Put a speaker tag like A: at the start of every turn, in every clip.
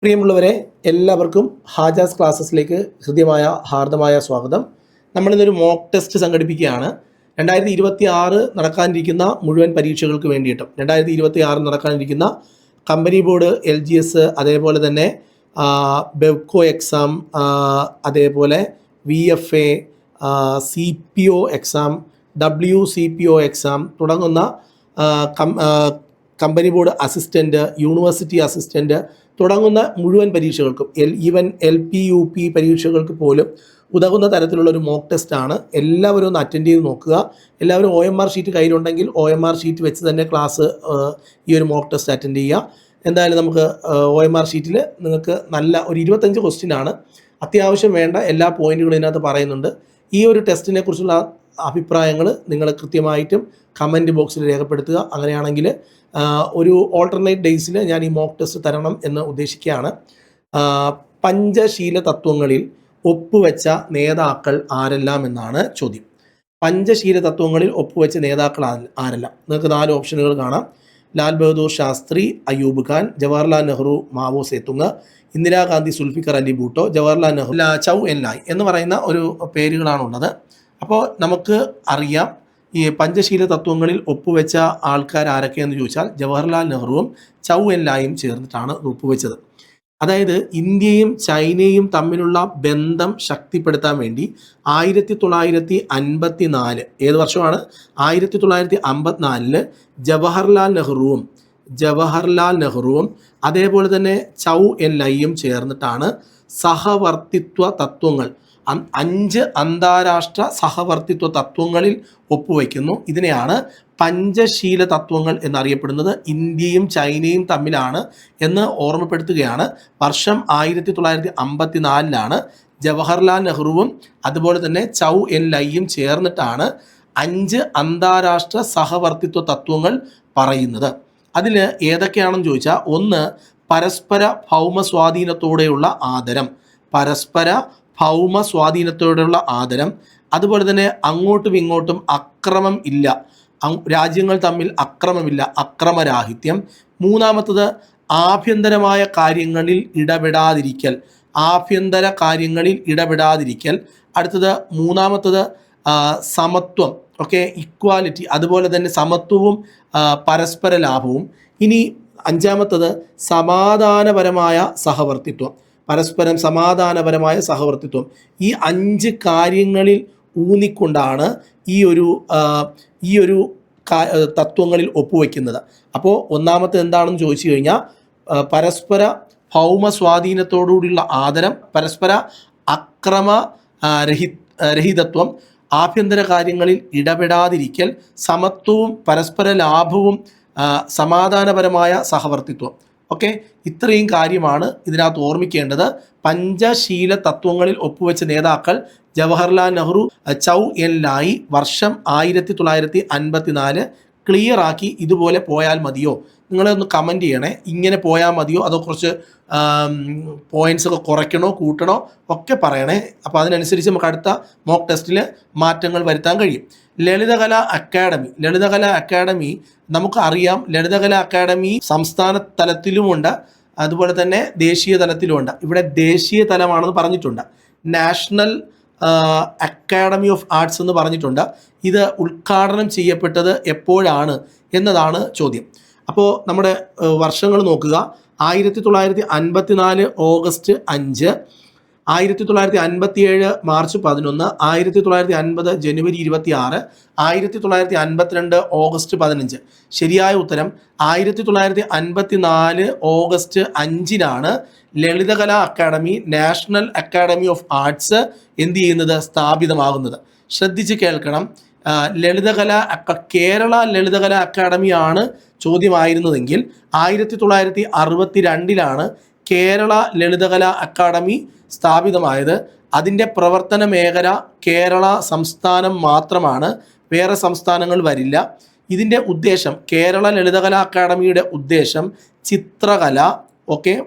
A: പ്രിയമുള്ളവരെ, എല്ലാവർക്കും ഹാജാസ് ക്ലാസ്സസിലേക്ക് ഹൃദ്യമായ ഹാർദമായ സ്വാഗതം. നമ്മളിന്നൊരു മോക്ക് ടെസ്റ്റ് സംഘടിപ്പിക്കുകയാണ്. 2026 നടക്കാനിരിക്കുന്ന മുഴുവൻ പരീക്ഷകൾക്ക് വേണ്ടിയിട്ടും 2026 നടക്കാനിരിക്കുന്ന കമ്പനി ബോർഡ്, LGS, അതേപോലെ തന്നെ ബെവ്കോ എക്സാം, അതേപോലെ VFA, CPO exam, WCPO exam തുടങ്ങുന്ന company board assistant, university assistant തുടങ്ങുന്ന മുഴുവൻ പരീക്ഷകൾക്കും ഈവൻ LP UP പരീക്ഷകൾക്ക് പോലും ഉതകുന്ന തരത്തിലുള്ള ഒരു മോക്ക് ടെസ്റ്റാണ്. എല്ലാവരും ഒന്ന് അറ്റൻഡ് ചെയ്ത് നോക്കുക. എല്ലാവരും OMR ഷീറ്റ് കയ്യിലുണ്ടെങ്കിൽ OMR ഷീറ്റ് വെച്ച് തന്നെ ക്ലാസ് ഈ ഒരു മോക്ക് ടെസ്റ്റ് അറ്റൻഡ് ചെയ്യുക. എന്തായാലും നമുക്ക് OMR ഷീറ്റിൽ നിങ്ങൾക്ക് നല്ല ഒരു 25 ക്വസ്റ്റ്യനാണ്. അത്യാവശ്യം വേണ്ട എല്ലാ പോയിന്റുകളും ഇതിനകത്ത് പറയുന്നുണ്ട്. ഈ ഒരു ടെസ്റ്റിനെ കുറിച്ചുള്ള അഭിപ്രായങ്ങൾ നിങ്ങൾ കൃത്യമായിട്ടും കമൻറ്റ് ബോക്സിൽ രേഖപ്പെടുത്തുക. അങ്ങനെയാണെങ്കിൽ ഒരു ഓൾട്ടർനേറ്റ് ഡേയ്സിൽ ഞാൻ ഈ മോക്ക് ടെസ്റ്റ് തരണം എന്ന് ഉദ്ദേശിക്കുകയാണ്. പഞ്ചശീല തത്വങ്ങളിൽ ഒപ്പുവെച്ച നേതാക്കൾ ആരെല്ലാം എന്നാണ് ചോദ്യം. പഞ്ചശീല തത്വങ്ങളിൽ ഒപ്പുവെച്ച നേതാക്കൾ ആരെല്ലാം? നിങ്ങൾക്ക് 4 ഓപ്ഷനുകൾ കാണാം. Lal Bahadur Shastri, Ayyub Khan, Jawaharlal Nehru, Mao Zedong, Indira Gandhi, Zulfikar Ali Bhutto, Jawaharlal Nehru, ചൗ N Lai എന്ന് പറയുന്ന ഒരു പേരുകളാണുള്ളത്. അപ്പോൾ നമുക്ക് അറിയാം ഈ പഞ്ചശീല തത്വങ്ങളിൽ ഒപ്പുവെച്ച ആൾക്കാർ ആരൊക്കെയെന്ന് ചോദിച്ചാൽ ജവഹർലാൽ നെഹ്റുവും ചൗ എൻ ലായും ചേർന്നിട്ടാണ് ഒപ്പുവെച്ചത്. അതായത് ഇന്ത്യയും ചൈനയും തമ്മിലുള്ള ബന്ധം ശക്തിപ്പെടുത്താൻ വേണ്ടി 1954, ഏത് വർഷമാണ്? 1954 ജവഹർലാൽ നെഹ്റുവും അതേപോലെ തന്നെ ചൗ എൻ ലൈയും ചേർന്നിട്ടാണ് സഹവർത്തിത്വ തത്വങ്ങൾ, 5 അന്താരാഷ്ട്ര സഹവർത്തിത്വ തത്വങ്ങളിൽ ഒപ്പുവയ്ക്കുന്നു. ഇതിനെയാണ് പഞ്ചശീല തത്വങ്ങൾ എന്നറിയപ്പെടുന്നത്. ഇന്ത്യയും ചൈനയും തമ്മിലാണ് എന്ന് ഓർമ്മപ്പെടുത്തുകയാണ്. വർഷം 1954 ജവഹർലാൽ നെഹ്റുവും അതുപോലെ തന്നെ ചൗ എൻ ലൈയും ചേർന്നിട്ടാണ് 5 അന്താരാഷ്ട്ര സഹവർത്തിത്വ തത്വങ്ങൾ പറയുന്നത്. അതിൽ ഏതൊക്കെയാണെന്ന് ചോദിച്ചാൽ, ഒന്ന് പരസ്പര ഭൗമ സ്വാധീനത്തോടെയുള്ള ആദരം, ഭൗമസ്വാധീനത്തോടുള്ള ആദരം, അതുപോലെ തന്നെ അങ്ങോട്ടും ഇങ്ങോട്ടും അക്രമം ഇല്ല, രാജ്യങ്ങൾ തമ്മിൽ അക്രമമില്ല, അക്രമരാഹിത്യം. മൂന്നാമത്തത് ആഭ്യന്തരമായ കാര്യങ്ങളിൽ ഇടപെടാതിരിക്കൽ, അടുത്തത് മൂന്നാമത്തത് സമത്വം, ഇക്വാലിറ്റി, അതുപോലെ തന്നെ സമത്വവും പരസ്പര ലാഭവും. ഇനി അഞ്ചാമത്തത് സമാധാനപരമായ സഹവർത്തിത്വം, പരസ്പരം സമാധാനപരമായ സഹവർത്തിത്വം. ഈ 5 കാര്യങ്ങളിൽ ഊന്നിക്കൊണ്ടാണ് ഈ ഒരു തത്വങ്ങളിൽ ഒപ്പുവെക്കുന്നത്. അപ്പോൾ ഒന്നാമത്തെ എന്താണെന്ന് ചോദിച്ചു കഴിഞ്ഞാൽ പരസ്പര ഭൗമ സ്വാധീനത്തോടുകൂടിയുള്ള ആദരം, പരസ്പര അക്രമ രഹിതത്വം, ആഭ്യന്തര കാര്യങ്ങളിൽ ഇടപെടാതിരിക്കൽ, സമത്വവും പരസ്പര ലാഭവും, സമാധാനപരമായ സഹവർത്തിത്വം. ഇത്രയും കാര്യമാണ് ഇതിനകത്ത് ഓർമ്മിക്കേണ്ടത്. പഞ്ചശീല തത്വങ്ങളിൽ ഒപ്പുവെച്ച നേതാക്കൾ ജവഹർലാൽ നെഹ്റു, ചൗ എൻ ലായ്. വർഷം 1954. ക്ലിയർ ആക്കി ഇതുപോലെ പോയാൽ മതിയോ? നിങ്ങളൊന്ന് കമൻറ്റ് ചെയ്യണേ. ഇങ്ങനെ പോയാൽ മതിയോ അതോ കുറച്ച് പോയിൻറ്റ്സ് ഒക്കെ കുറയ്ക്കണോ കൂട്ടണോ ഒക്കെ പറയണേ. അപ്പോൾ അതിനനുസരിച്ച് നമുക്ക് അടുത്ത മോക്ക് ടെസ്റ്റിൽ മാറ്റങ്ങൾ വരുത്താൻ കഴിയും. ലളിതകലാ അക്കാഡമി നമുക്ക് അറിയാം. ലളിതകലാ അക്കാഡമി സംസ്ഥാന തലത്തിലുമുണ്ട്, അതുപോലെ തന്നെ ദേശീയ തലത്തിലുമുണ്ട്. ഇവിടെ ദേശീയ തലമാണെന്ന് പറഞ്ഞിട്ടുണ്ട്. നാഷണൽ അക്കാഡമി ഓഫ് ആർട്സ് എന്ന് പറഞ്ഞിട്ടുണ്ട്. ഇത് ഉദ്ഘാടനം ചെയ്യപ്പെട്ടത് എപ്പോഴാണ് എന്നതാണ് ചോദ്യം. അപ്പോൾ നമ്മുടെ വർഷങ്ങൾ നോക്കുക. 1954 ഓഗസ്റ്റ് 5, 1957 മാർച്ച് 11, 1950 ജനുവരി 26, 1952 ഓഗസ്റ്റ് 15. ശരിയായ ഉത്തരം 1954 August 5 Lalithakala academy, national academy of arts എന്ത് ചെയ്യുന്നത്? സ്ഥാപിതമാകുന്നത്. ശ്രദ്ധിച്ച് കേൾക്കണം. കേരള ലളിതകലാ അക്കാഡമിയാണ് ചോദ്യമായിരുന്നതെങ്കിൽ 1962 കേരള ലളിതകലാ അക്കാഡമി സ്ഥാപിതമായത്. അതിൻ്റെ പ്രവർത്തന മേഖല കേരള സംസ്ഥാനം മാത്രമാണ്, വേറെ സംസ്ഥാനങ്ങൾ വരില്ല. ഇതിൻ്റെ ഉദ്ദേശം, കേരള ലളിതകലാ അക്കാഡമിയുടെ ഉദ്ദേശം ചിത്രകല,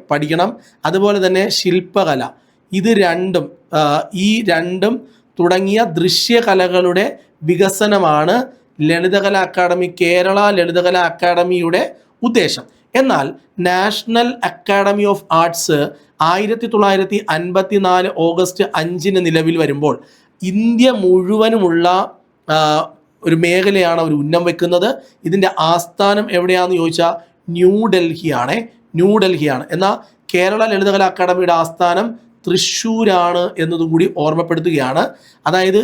A: പഠിക്കണം, അതുപോലെ തന്നെ ശില്പകല, ഈ രണ്ടും തുടങ്ങിയ ദൃശ്യകലകളുടെ വികസനമാണ് ലളിതകലാ അക്കാഡമി, കേരള ലളിതകലാ അക്കാഡമിയുടെ ഉദ്ദേശം. എന്നാൽ national academy of arts 1954 August 5 നിലവിൽ വരുമ്പോൾ ഇന്ത്യ മുഴുവനുമുള്ള ഒരു മേഖലയാണ് അവർ ഉന്നം വെക്കുന്നത്. ഇതിൻ്റെ ആസ്ഥാനം എവിടെയാണെന്ന് ചോദിച്ചാൽ ന്യൂഡൽഹിയാണ്. എന്നാൽ കേരള ലളിതകലാ അക്കാദമിയുടെ ആസ്ഥാനം തൃശ്ശൂരാണ് എന്നതും കൂടി ഓർമ്മപ്പെടുത്തുകയാണ്. അതായത്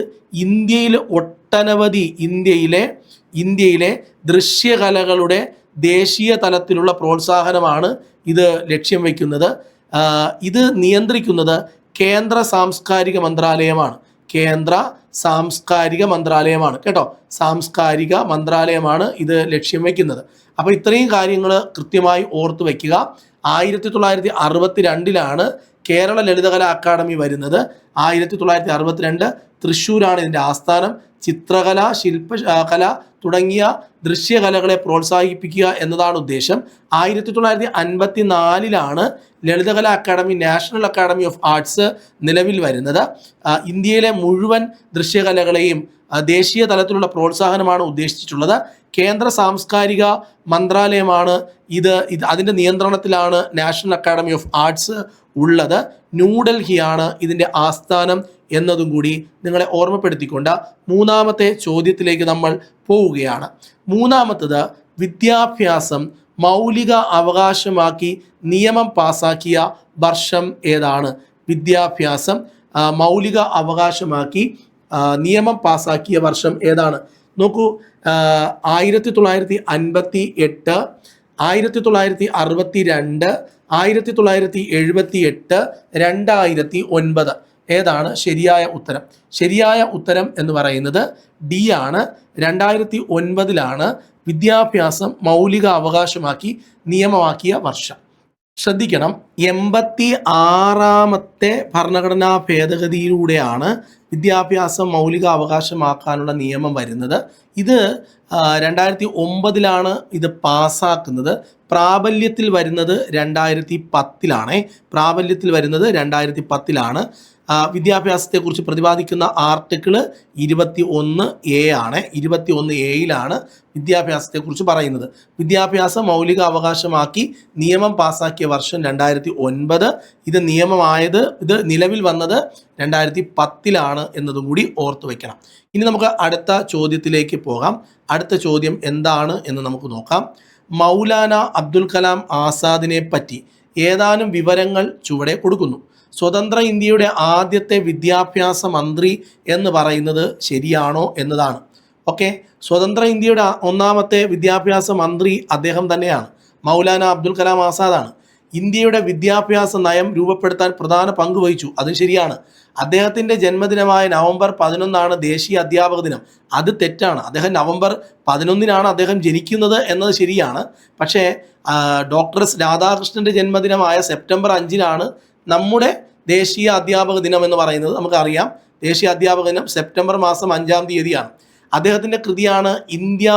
A: ഇന്ത്യയിലെ ദൃശ്യകലകളുടെ ദേശീയ തലത്തിലുള്ള പ്രോത്സാഹനമാണ് ഇത് ലക്ഷ്യം വയ്ക്കുന്നത്. ഇത് നിയന്ത്രിക്കുന്നത് കേന്ദ്ര സാംസ്കാരിക മന്ത്രാലയമാണ്. കേട്ടോ, സാംസ്കാരിക മന്ത്രാലയമാണ് ഇത് ലക്ഷ്യം വയ്ക്കുന്നത്. അപ്പോൾ ഇത്രയും കാര്യങ്ങൾ കൃത്യമായി ഓർത്തു വയ്ക്കുക. 1962 കേരള ലളിതകലാ അക്കാദമി വരുന്നത്. 1962 തൃശ്ശൂരാണ് ഇതിൻ്റെ ആസ്ഥാനം. ചിത്രകല, ശില്പകല തുടങ്ങിയ ദൃശ്യകലകളെ പ്രോത്സാഹിപ്പിക്കുക എന്നതാണ് ഉദ്ദേശം. 1954 Lalit Kala Akademi, National Academy of Arts നിലവിൽ വരുന്നത്. ഇന്ത്യയിലെ മുഴുവൻ ദൃശ്യകലകളെയും ദേശീയ തലത്തിലുള്ള പ്രോത്സാഹനമാണ് ഉദ്ദേശിച്ചിട്ടുള്ളത്. കേന്ദ്ര സാംസ്കാരിക മന്ത്രാലയമാണ് അതിൻ്റെ നിയന്ത്രണത്തിലാണ് നാഷണൽ അക്കാദമി ഓഫ് ആർട്സ് ഉള്ളത്. ന്യൂഡൽഹിയാണ് ഇതിൻ്റെ ആസ്ഥാനം എന്നതും കൂടി നിങ്ങളെ ഓർമ്മപ്പെടുത്തിക്കൊണ്ട് മൂന്നാമത്തെ ചോദ്യത്തിലേക്ക് നമ്മൾ പോവുകയാണ്. മൂന്നാമത്തത്, വിദ്യാഭ്യാസം മൗലിക അവകാശമാക്കി നിയമം പാസാക്കിയ വർഷം ഏതാണ്? വിദ്യാഭ്യാസം മൗലിക അവകാശമാക്കി നിയമം പാസാക്കിയ വർഷം ഏതാണ്? നോക്കൂ, 1958, 1962, 1978, 2009 ഏതാണ് ശരിയായ ഉത്തരം? ശരിയായ ഉത്തരം എന്ന് പറയുന്നത് ഡി ആണ്. 2009 വിദ്യാഭ്യാസം മൗലിക അവകാശമാക്കി നിയമമാക്കിയ വർഷം. ശ്രദ്ധിക്കണം, 86ാമത്തെ ഭരണഘടനാ ഭേദഗതിയിലൂടെയാണ് വിദ്യാഭ്യാസം മൗലിക അവകാശമാക്കാനുള്ള നിയമം വരുന്നത്. ഇത് 2009 ഇത് പാസ്സാക്കുന്നത്. പ്രാബല്യത്തിൽ വരുന്നത് 2010 വിദ്യാഭ്യാസത്തെക്കുറിച്ച് പ്രതിപാദിക്കുന്ന ആർട്ടിക്കിൾ 21A ആണ്. 21A വിദ്യാഭ്യാസത്തെക്കുറിച്ച് പറയുന്നത്. വിദ്യാഭ്യാസം മൗലിക അവകാശമാക്കി നിയമം പാസ്സാക്കിയ വർഷം 2009. ഇത് നിലവിൽ വന്നത് 2010 എന്നതും കൂടി ഓർത്തു വയ്ക്കണം. ഇനി നമുക്ക് അടുത്ത ചോദ്യത്തിലേക്ക് പോകാം. അടുത്ത ചോദ്യം എന്താണ് എന്ന് നമുക്ക് നോക്കാം. മൗലാന അബ്ദുൽ കലാം ആസാദിനെ പറ്റി ഏതാനും വിവരങ്ങൾ ചുവടെ കൊടുക്കുന്നു. സ്വതന്ത്ര ഇന്ത്യയുടെ ആദ്യത്തെ വിദ്യാഭ്യാസ മന്ത്രി എന്ന് പറയുന്നത് ശരിയാണോ എന്നതാണ്. ഓക്കെ, സ്വതന്ത്ര ഇന്ത്യയുടെ ഒന്നാമത്തെ വിദ്യാഭ്യാസ മന്ത്രി അദ്ദേഹം തന്നെയാണ്, മൗലാന അബ്ദുൽ കലാം ആസാദാണ്. ഇന്ത്യയുടെ വിദ്യാഭ്യാസ നയം രൂപപ്പെടുത്താൻ പ്രധാന പങ്ക് വഹിച്ചു, അതും ശരിയാണ്. അദ്ദേഹത്തിൻ്റെ ജന്മദിനമായ നവംബർ 11 ദേശീയ അധ്യാപക ദിനം. അത് തെറ്റാണ്. അദ്ദേഹം നവംബർ 11 അദ്ദേഹം ജനിക്കുന്നത് എന്നത് ശരിയാണ്. പക്ഷേ ഡോക്ടർ രാധാകൃഷ്ണൻ്റെ ജന്മദിനമായ സെപ്റ്റംബർ 5 നമ്മുടെ ദേശീയ അധ്യാപക ദിനം എന്ന് പറയുന്നത് നമുക്കറിയാം. ദേശീയ അധ്യാപക ദിനം സെപ്റ്റംബർ മാസം 5 തീയതിയാണ്. അദ്ദേഹത്തിൻ്റെ കൃതിയാണ് ഇന്ത്യ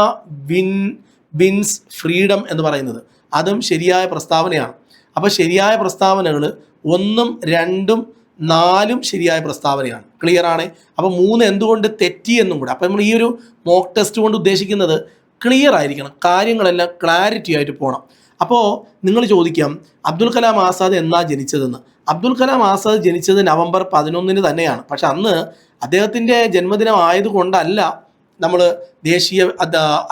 A: വിൻസ് ഫ്രീഡം എന്ന് പറയുന്നത്. അതും ശരിയായ പ്രസ്താവനയാണ്. അപ്പോൾ ശരിയായ പ്രസ്താവനകൾ 1, 2, 4 ശരിയായ പ്രസ്താവനയാണ്. ക്ലിയർ ആണ്. അപ്പോൾ 3 എന്തുകൊണ്ട് തെറ്റി എന്നും കൂടെ. അപ്പോൾ നമ്മൾ ഈ ഒരു മോക്ക് ടെസ്റ്റ് കൊണ്ട് ഉദ്ദേശിക്കുന്നത് ക്ലിയർ ആയിരിക്കണം, കാര്യങ്ങളെല്ലാം ക്ലാരിറ്റി ആയിട്ട് പോകണം. അപ്പോൾ നിങ്ങൾ ചോദിക്കാം, അബ്ദുൽ കലാം ആസാദ് എന്നാ ജനിച്ചതെന്ന്. അബ്ദുൽ കലാം ആസാദ് ജനിച്ചത് നവംബർ 11 തന്നെയാണ്. പക്ഷെ അന്ന് അദ്ദേഹത്തിൻ്റെ ജന്മദിനം ആയതുകൊണ്ടല്ല നമ്മൾ ദേശീയ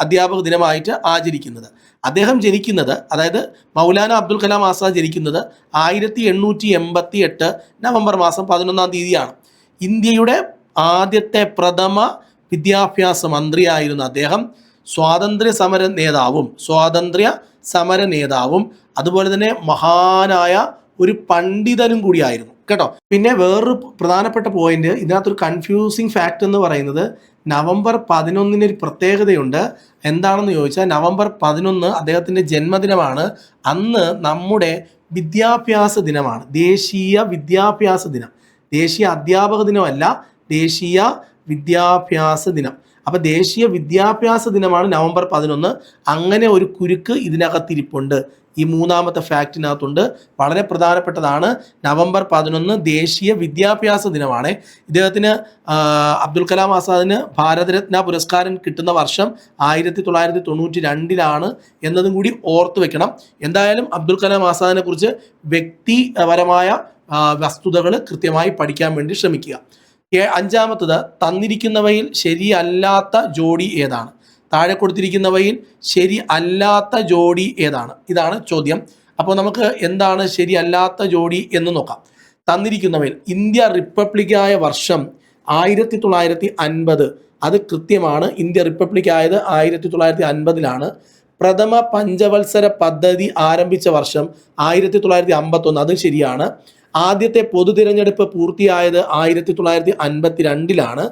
A: അധ്യാപക ദിനമായിട്ട് ആചരിക്കുന്നത്. അദ്ദേഹം ജനിക്കുന്നത്, അതായത് മൗലാന അബ്ദുൽ കലാം ആസാദ് ജനിക്കുന്നത് 1888 നവംബർ മാസം 11 തീയതിയാണ്. ഇന്ത്യയുടെ ആദ്യത്തെ പ്രഥമ വിദ്യാഭ്യാസ മന്ത്രിയായിരുന്ന അദ്ദേഹം സ്വാതന്ത്ര്യ സമര നേതാവും അതുപോലെ തന്നെ മഹാനായ ഒരു പണ്ഡിതനും കൂടിയായിരുന്നു കേട്ടോ. പിന്നെ വേറൊരു പ്രധാനപ്പെട്ട പോയിന്റ്, ഇതിനകത്തൊരു കൺഫ്യൂസിങ് ഫാക്റ്റ് എന്ന് പറയുന്നത് നവംബർ 11 ഒരു പ്രത്യേകതയുണ്ട്. എന്താണെന്ന് ചോദിച്ചാൽ നവംബർ 11 അദ്ദേഹത്തിൻ്റെ ജന്മദിനമാണ്. അന്ന് നമ്മുടെ വിദ്യാഭ്യാസ ദിനമാണ്, ദേശീയ വിദ്യാഭ്യാസ ദിനം. ദേശീയ അധ്യാപക ദിനമല്ല, ദേശീയ വിദ്യാഭ്യാസ ദിനം. അപ്പോൾ ദേശീയ വിദ്യാഭ്യാസ ദിനമാണ് നവംബർ 11. അങ്ങനെ ഒരു കുരുക്ക് ഇതിനകത്തിരിപ്പുണ്ട്. ഈ മൂന്നാമത്തെ ഫാക്റ്റിനകത്തുണ്ട്. വളരെ പ്രധാനപ്പെട്ടതാണ്. നവംബർ 11 ദേശീയ വിദ്യാഭ്യാസ ദിനമാണ്. ഇദ്ദേഹത്തിന് അബ്ദുൽ കലാം ആസാദിന് ഭാരതരത്ന പുരസ്കാരം കിട്ടുന്ന വർഷം 1992 എന്നതും കൂടി ഓർത്തു വെക്കണം. എന്തായാലും അബ്ദുൽ കലാം ആസാദിനെ കുറിച്ച് വ്യക്തിപരമായ വസ്തുതകൾ കൃത്യമായി പഠിക്കാൻ വേണ്ടി ശ്രമിക്കുക. അഞ്ചാമത്തത്, തന്നിരിക്കുന്നവയിൽ ശരിയല്ലാത്ത ജോഡി ഏതാണ്? താഴെ കൊടുത്തിരിക്കുന്നവയിൽ ശരി അല്ലാത്ത ജോഡി ഏതാണ്? ഇതാണ് ചോദ്യം. അപ്പോൾ നമുക്ക് എന്താണ് ശരിയല്ലാത്ത ജോഡി എന്ന് നോക്കാം. തന്നിരിക്കുന്നവയിൽ ഇന്ത്യ റിപ്പബ്ലിക്കായ വർഷം 1950. അത് കൃത്യമാണ്. ഇന്ത്യ റിപ്പബ്ലിക് ആയത് 1950 പ്രഥമ പഞ്ചവത്സര പദ്ധതി ആരംഭിച്ച വർഷം 1951. അത് ശരിയാണ്. ആദ്യത്തെ പൊതു തിരഞ്ഞെടുപ്പ് പൂർത്തിയായത് 1952.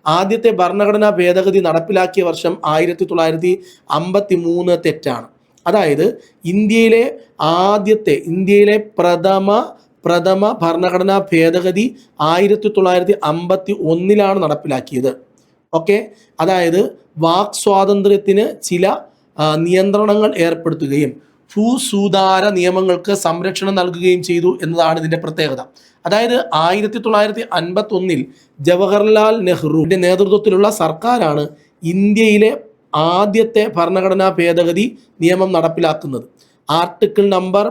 A: ആദ്യത്തെ ഭരണഘടനാ ഭേദഗതി നടപ്പിലാക്കിയ വർഷം 1953. തെറ്റാണ്. അതായത് ഇന്ത്യയിലെ പ്രഥമ ഭരണഘടനാ ഭേദഗതി 1951 നടപ്പിലാക്കിയത്. ഓക്കെ, അതായത് വാക് സ്വാതന്ത്ര്യത്തിന് ചില നിയന്ത്രണങ്ങൾ ഏർപ്പെടുത്തുകയും ഭൂസൂധാര നിയമങ്ങൾക്ക് സംരക്ഷണം നൽകുകയും ചെയ്തു എന്നതാണ് ഇതിൻ്റെ പ്രത്യേകത. അതായത് 1951 ജവഹർലാൽ നെഹ്റുവിൻ്റെ നേതൃത്വത്തിലുള്ള സർക്കാരാണ് ഇന്ത്യയിലെ ആദ്യത്തെ ഭരണഘടനാ ഭേദഗതി നിയമം നടപ്പിലാക്കുന്നത്. ആർട്ടിക്കിൾ നമ്പർ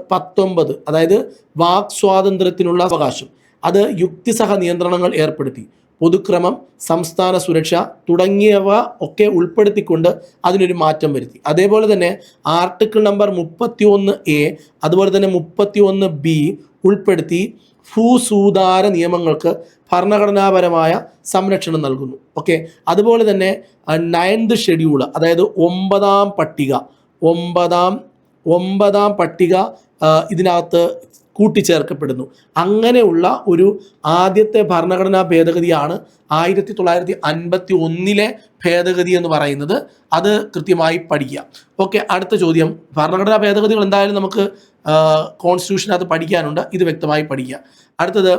A: 19 അതായത് വാക് സ്വാതന്ത്ര്യത്തിനുള്ള അവകാശം, അത് യുക്തിസഹ നിയന്ത്രണങ്ങൾ ഏർപ്പെടുത്തി. പൊതുക്രമം, സംസ്ഥാന സുരക്ഷ തുടങ്ങിയവ ഒക്കെ ഉൾപ്പെടുത്തിക്കൊണ്ട് അതിനൊരു മാറ്റം വരുത്തി. അതേപോലെ തന്നെ ആർട്ടിക്കിൾ നമ്പർ 31A അതുപോലെ തന്നെ 31B ഉൾപ്പെടുത്തി ഭൂസൂധാര നിയമങ്ങൾക്ക് ഭരണഘടനാപരമായ സംരക്ഷണം നൽകുന്നു. ഓക്കെ, അതുപോലെ തന്നെ 9th ഷെഡ്യൂൾ അതായത് ഒമ്പതാം പട്ടിക ഇതിനകത്ത് കൂട്ടിച്ചേർക്കപ്പെടുന്നു. അങ്ങനെയുള്ള ഒരു ആദ്യത്തെ ഭരണഘടനാ ഭേദഗതിയാണ് 1951 ഭേദഗതി എന്ന് പറയുന്നത്. അത് കൃത്യമായി പഠിക്കുക. ഓക്കെ, അടുത്ത ചോദ്യം. ഭരണഘടനാ ഭേദഗതികൾ എന്തായാലും നമുക്ക് കോൺസ്റ്റിറ്റ്യൂഷനകത്ത് പഠിക്കാനുണ്ട്. ഇത് വ്യക്തമായി പഠിക്കുക. അടുത്തത്,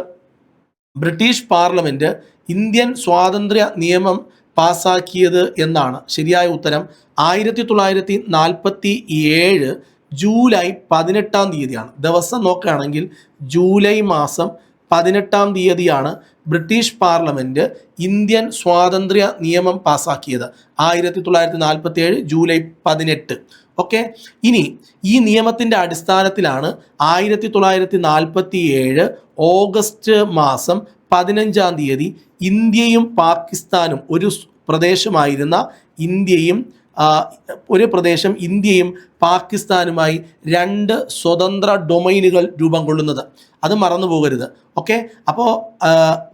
A: ബ്രിട്ടീഷ് പാർലമെൻറ്റ് ഇന്ത്യൻ സ്വാതന്ത്ര്യ നിയമം പാസാക്കിയത് എന്നാണ്? ശരിയായ ഉത്തരം 1947 ജൂലൈ 18 ദിവസം നോക്കുകയാണെങ്കിൽ ജൂലൈ മാസം 18 ബ്രിട്ടീഷ് പാർലമെൻറ്റ് ഇന്ത്യൻ സ്വാതന്ത്ര്യ നിയമം പാസാക്കിയത്. 1947 ജൂലൈ 18. ഓക്കെ, ഇനി ഈ നിയമത്തിൻ്റെ അടിസ്ഥാനത്തിലാണ് 1947 ഓഗസ്റ്റ് മാസം 15 ഇന്ത്യയും പാകിസ്ഥാനും ഒരു പ്രദേശമായിരുന്ന ഇന്ത്യയും പാകിസ്ഥാനുമായി 2 സ്വതന്ത്ര ഡൊമൈനുകൾ രൂപം കൊള്ളുന്നത്. അത് മറന്നു പോകരുത്. ഓക്കെ, അപ്പോൾ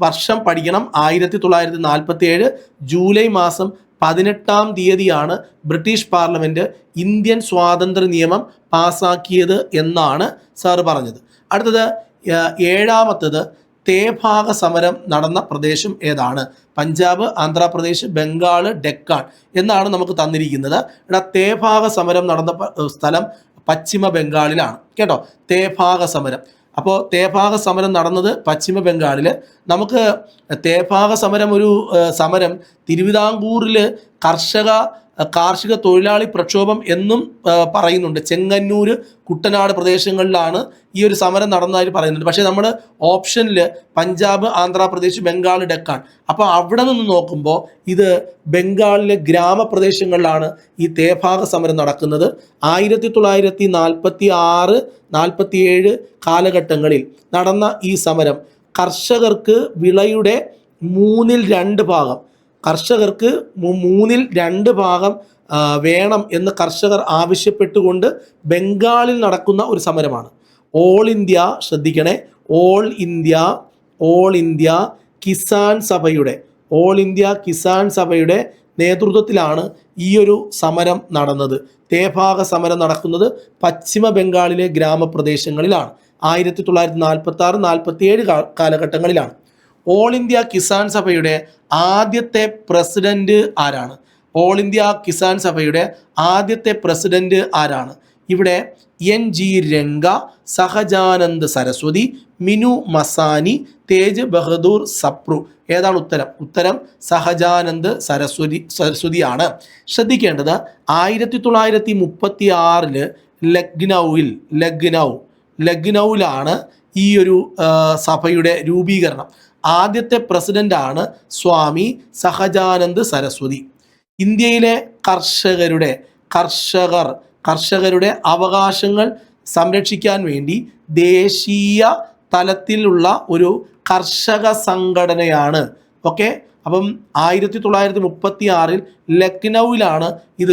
A: വർഷം പഠിക്കണം. 1947 ജൂലൈ മാസം 18 ബ്രിട്ടീഷ് പാർലമെൻറ്റ് ഇന്ത്യൻ സ്വാതന്ത്ര്യ നിയമം പാസാക്കിയത് എന്നാണ് സാറ് പറഞ്ഞത്. അടുത്തത്, ഏഴാമത്തത്, തേഭാഗ സമരം നടന്ന പ്രദേശം ഏതാണ്? പഞ്ചാബ്, ആന്ധ്രാപ്രദേശ്, ബംഗാൾ, ഡെക്കാൻ എന്നാണ് നമുക്ക് തന്നിരിക്കുന്നത്. ഇവിടെ തേഭാഗ സമരം നടന്ന സ്ഥലം പശ്ചിമ ബംഗാളിലാണ് കേട്ടോ. തേഭാഗ സമരം. അപ്പോൾ തേഭാഗ സമരം നടന്നത് പശ്ചിമ ബംഗാളിൽ. നമുക്ക് തേഭാഗ സമരം സമരം തിരുവിതാംകൂറിൽ കാർഷിക തൊഴിലാളി പ്രക്ഷോഭം എന്നും പറയുന്നുണ്ട്. ചെങ്ങന്നൂർ, കുട്ടനാട് പ്രദേശങ്ങളിലാണ് ഈ ഒരു സമരം നടന്നതായിട്ട് പറയുന്നുണ്ട്. പക്ഷേ നമ്മൾ ഓപ്ഷനിൽ പഞ്ചാബ്, ആന്ധ്രാപ്രദേശ്, ബംഗാൾ, ഡെക്കാൻ, അപ്പോൾ അവിടെ നിന്ന് നോക്കുമ്പോൾ ഇത് ബംഗാളിലെ ഗ്രാമപ്രദേശങ്ങളിലാണ് ഈ തേഭാഗ സമരം നടക്കുന്നത്. 1946, 47 കാലഘട്ടങ്ങളിൽ നടന്ന ഈ സമരം കർഷകർക്ക് വിളയുടെ 2/3 ഭാഗം വേണം എന്ന് കർഷകർ ആവശ്യപ്പെട്ടുകൊണ്ട് ബംഗാളിൽ നടക്കുന്ന ഒരു സമരമാണ്. ഓൾ ഇന്ത്യ കിസാൻ സഭയുടെ നേതൃത്വത്തിലാണ് ഈ ഒരു സമരം നടന്നത്. തേഭാഗ സമരം നടക്കുന്നത് പശ്ചിമ ബംഗാളിലെ ഗ്രാമപ്രദേശങ്ങളിലാണ്. 1946, 47 കാലഘട്ടങ്ങളിലാണ്. ഓൾ ഇന്ത്യ കിസാൻ സഭയുടെ ആദ്യത്തെ പ്രസിഡന്റ് ആരാണ്? ഇവിടെ NG രംഗ, സഹജാനന്ദ് സരസ്വതി, മിനു മസാനി, തേജ് ബഹദൂർ സപ്രു. ഏതാണ് ഉത്തരം? ഉത്തരം സഹജാനന്ദ് സരസ്വതിയാണ്. ശ്രദ്ധിക്കേണ്ടത് 1936 ലക്നൌവിലാണ് ഈ ഒരു സഭയുടെ രൂപീകരണം. ആദ്യത്തെ പ്രസിഡന്റാണ് സ്വാമി സഹജാനന്ദ് സരസ്വതി. ഇന്ത്യയിലെ കർഷകരുടെ അവകാശങ്ങൾ സംരക്ഷിക്കാൻ വേണ്ടി ദേശീയ തലത്തിലുള്ള ഒരു കർഷക സംഘടനയാണ്. ഓക്കെ, അപ്പം 1936 ലക്നൌവിലാണ് ഇത്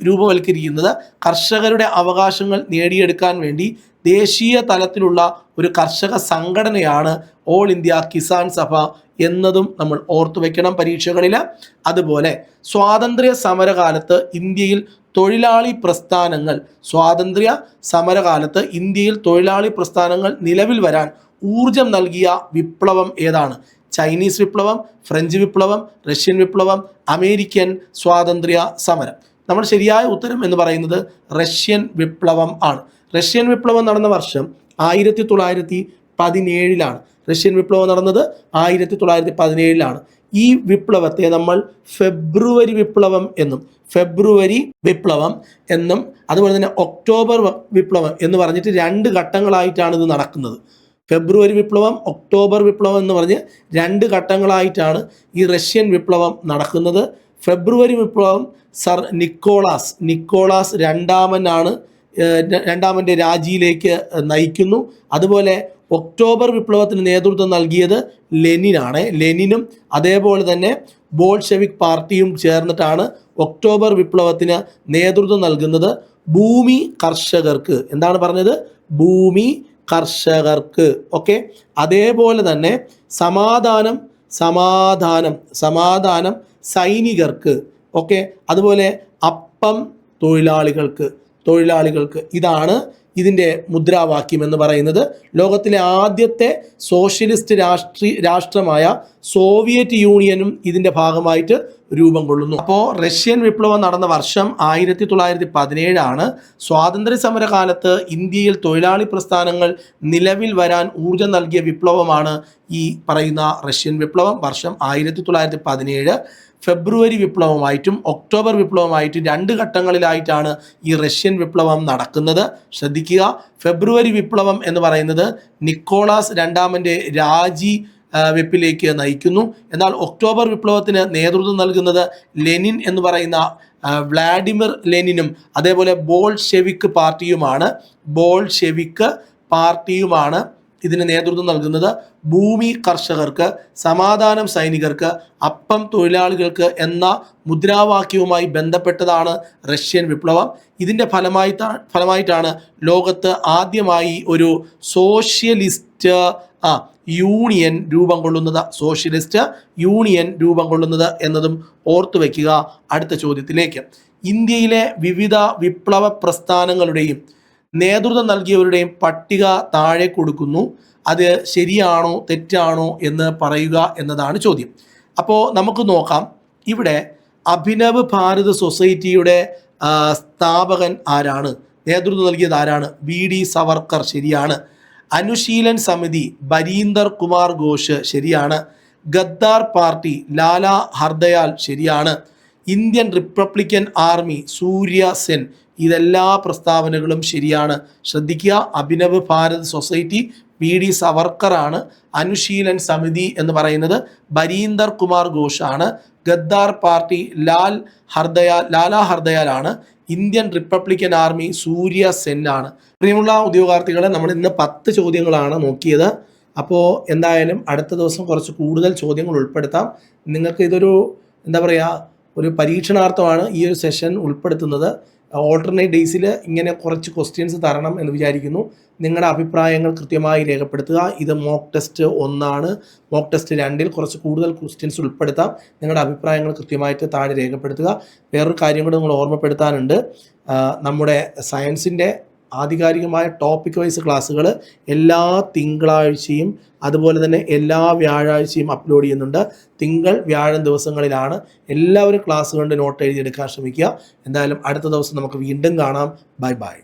A: രൂപവൽക്കരിക്കുന്നത്. കർഷകരുടെ അവകാശങ്ങൾ നേടിയെടുക്കാൻ വേണ്ടി ദേശീയ തലത്തിലുള്ള ഒരു കർഷക സംഘടനയാണ് ഓൾ ഇന്ത്യ കിസാൻ സഭ എന്നതും നമ്മൾ ഓർത്തു വയ്ക്കണം പരീക്ഷകളിൽ. അതുപോലെ സ്വാതന്ത്ര്യ സമരകാലത്ത് ഇന്ത്യയിൽ തൊഴിലാളി പ്രസ്ഥാനങ്ങൾ നിലവിൽ വരാൻ ഊർജം നൽകിയ വിപ്ലവം ഏതാണ്? ചൈനീസ് വിപ്ലവം, ഫ്രഞ്ച് വിപ്ലവം, റഷ്യൻ വിപ്ലവം, അമേരിക്കൻ സ്വാതന്ത്ര്യ സമരം. നമ്മൾ ശരിയായ ഉത്തരം എന്ന് പറയുന്നത് റഷ്യൻ വിപ്ലവം ആണ്. റഷ്യൻ വിപ്ലവം നടന്ന വർഷം 1917 റഷ്യൻ വിപ്ലവം നടന്നത് 1917 ഈ വിപ്ലവത്തെ നമ്മൾ ഫെബ്രുവരി വിപ്ലവം എന്നും അതുപോലെ തന്നെ ഒക്ടോബർ വിപ്ലവം എന്ന് പറഞ്ഞിട്ട് 2 ഘട്ടങ്ങളായിട്ടാണ് ഇത് നടക്കുന്നത്. ഫെബ്രുവരി വിപ്ലവം, ഒക്ടോബർ വിപ്ലവം എന്ന് പറഞ്ഞ് 2 ഘട്ടങ്ങളായിട്ടാണ് ഈ റഷ്യൻ വിപ്ലവം നടക്കുന്നത്. ഫെബ്രുവരി വിപ്ലവം സർ നിക്കോളാസ് രണ്ടാമൻ്റെ രാജിയിലേക്ക് നയിക്കുന്നു. അതുപോലെ ഒക്ടോബർ വിപ്ലവത്തിന് നേതൃത്വം നൽകിയത് ലെനിനും അതേപോലെ തന്നെ ബോൾഷെവിക് പാർട്ടിയും ചേർന്നിട്ടാണ് ഒക്ടോബർ വിപ്ലവത്തിന് നേതൃത്വം നൽകുന്നത്. ഭൂമി കർഷകർക്ക്, എന്താണ് പറഞ്ഞത്? ഭൂമി കർഷകർക്ക്. ഓക്കെ, അതേപോലെ തന്നെ സമാധാനം സൈനികർക്ക്. ഓക്കെ, അതുപോലെ അപ്പം തൊഴിലാളികൾക്ക്. ഇതാണ് ഇതിൻ്റെ മുദ്രാവാക്യം എന്ന് പറയുന്നത്. ലോകത്തിലെ ആദ്യത്തെ സോഷ്യലിസ്റ്റ് രാഷ്ട്രമായ സോവിയറ്റ് യൂണിയനും ഇതിൻ്റെ ഭാഗമായിട്ട് രൂപം കൊള്ളുന്നു. അപ്പോൾ റഷ്യൻ വിപ്ലവം നടന്ന വർഷം 1917 സ്വാതന്ത്ര്യ സമരകാലത്ത് ഇന്ത്യയിൽ തൊഴിലാളി പ്രസ്ഥാനങ്ങൾ നിലവിൽ വരാൻ ഊർജം നൽകിയ വിപ്ലവമാണ് ഈ പറയുന്ന റഷ്യൻ വിപ്ലവം. വർഷം 1917. ഫെബ്രുവരി വിപ്ലവമായിട്ടും ഒക്ടോബർ വിപ്ലവമായിട്ടും 2 ഘട്ടങ്ങളിലായിട്ടാണ് ഈ റഷ്യൻ വിപ്ലവം നടക്കുന്നത്. ശ്രദ്ധിക്കുക, ഫെബ്രുവരി വിപ്ലവം എന്ന് പറയുന്നത് നിക്കോളാസ് രണ്ടാമൻ്റെ വെപ്പിലേക്ക് നയിക്കുന്നു. എന്നാൽ ഒക്ടോബർ വിപ്ലവത്തിന് നേതൃത്വം നൽകുന്നത് ലെനിൻ എന്ന് പറയുന്ന വ്ളാഡിമിർ ലെനിനും അതേപോലെ ബോൾഷെവിക് പാർട്ടിയുമാണ് ഇതിന് നേതൃത്വം നൽകുന്നത്. ഭൂമി കർഷകർക്ക്, സമാധാനം സൈനികർക്ക്, അപ്പം തൊഴിലാളികൾക്ക് എന്ന മുദ്രാവാക്യവുമായി ബന്ധപ്പെട്ടതാണ് റഷ്യൻ വിപ്ലവം. ഇതിൻ്റെ ഫലമായിട്ടാണ് ലോകത്ത് ആദ്യമായി ഒരു സോഷ്യലിസ്റ്റ് യൂണിയൻ രൂപം കൊള്ളുന്നത് എന്നതും ഓർത്തു വയ്ക്കുക. അടുത്ത ചോദ്യത്തിലേക്ക്. ഇന്ത്യയിലെ വിവിധ വിപ്ലവ പ്രസ്ഥാനങ്ങളുടെയും നേതൃത്വം നൽകിയവരുടെയും പട്ടിക താഴെ കൊടുക്കുന്നു. അത് ശരിയാണോ തെറ്റാണോ എന്ന് പറയുക എന്നതാണ് ചോദ്യം. അപ്പോൾ നമുക്ക് നോക്കാം. ഇവിടെ അഭിനവ് ഭാരത് സൊസൈറ്റിയുടെ സ്ഥാപകൻ ആരാണ്? നേതൃത്വം നൽകിയത് ആരാണ്? VD സവർക്കർ, ശരിയാണ്. അനുശീലൻ സമിതി ബരീന്ദർ കുമാർ ഘോഷ്, ശരിയാണ്. ഗദ്ദാർ പാർട്ടി ലാലാ ഹർദയാൽ, ശരിയാണ്. ഇന്ത്യൻ റിപ്പബ്ലിക്കൻ ആർമി സൂര്യ സെൻ, ഇതെല്ലാ പ്രസ്താവനകളും ശരിയാണ്. ശ്രദ്ധിക്കുക, അഭിനവ് ഭാരത് സൊസൈറ്റി VD സവർക്കറാണ്. അനുശീലൻ സമിതി എന്ന് പറയുന്നത് ബരീന്ദർ കുമാർ ഘോഷാണ്. ഗദ്ദാർ പാർട്ടി ലാലാ ഹർദയാലാണ്. ഇന്ത്യൻ റിപ്പബ്ലിക്കൻ ആർമി സൂര്യ സെൻ ആണ്. പ്രിയമുള്ള ഉദ്യോഗാർത്ഥികളെ, നമ്മൾ ഇന്ന് 10 ചോദ്യങ്ങളാണ് നോക്കിയത്. അപ്പോൾ എന്തായാലും അടുത്ത ദിവസം കുറച്ച് കൂടുതൽ ചോദ്യങ്ങൾ ഉൾപ്പെടുത്താം. നിങ്ങൾക്ക് ഇതൊരു ഒരു പരീക്ഷണാർത്ഥമാണ് ഈ ഒരു സെഷൻ ഉൾപ്പെടുത്തുന്നത്. ഓൾട്ടർനേറ്റ് ഡേയ്സിൽ ഇങ്ങനെ കുറച്ച് ക്വസ്റ്റ്യൻസ് തരണം എന്ന് വിചാരിക്കുന്നു. നിങ്ങളുടെ അഭിപ്രായങ്ങൾ കൃത്യമായി രേഖപ്പെടുത്തുക. ഇത് മോക്ക് ടെസ്റ്റ് 1 മോക്ക് ടെസ്റ്റ് 2 കുറച്ച് കൂടുതൽ ക്വസ്റ്റ്യൻസ് ഉൾപ്പെടുത്താം. നിങ്ങളുടെ അഭിപ്രായങ്ങൾ കൃത്യമായിട്ട് താഴെ രേഖപ്പെടുത്തുക. വേറൊരു കാര്യം കൂടെ നിങ്ങൾ ഓർമ്മപ്പെടുത്താനുണ്ട്. നമ്മുടെ സയൻസിൻ്റെ ആധികാരികമായ ടോപ്പിക് വൈസ് ക്ലാസ്സുകൾ എല്ലാ തിങ്കളാഴ്ചയും അതുപോലെ തന്നെ എല്ലാ വ്യാഴാഴ്ചയും അപ്ലോഡ് ചെയ്യുന്നുണ്ട്. തിങ്കൾ വ്യാഴം ദിവസങ്ങളിലാണ്. എല്ലാവരും ക്ലാസ് കണ്ട് നോട്ട് എഴുതിയെടുക്കാൻ ശ്രമിക്കുക. എന്തായാലും അടുത്ത ദിവസം നമുക്ക് വീണ്ടും കാണാം. ബൈ.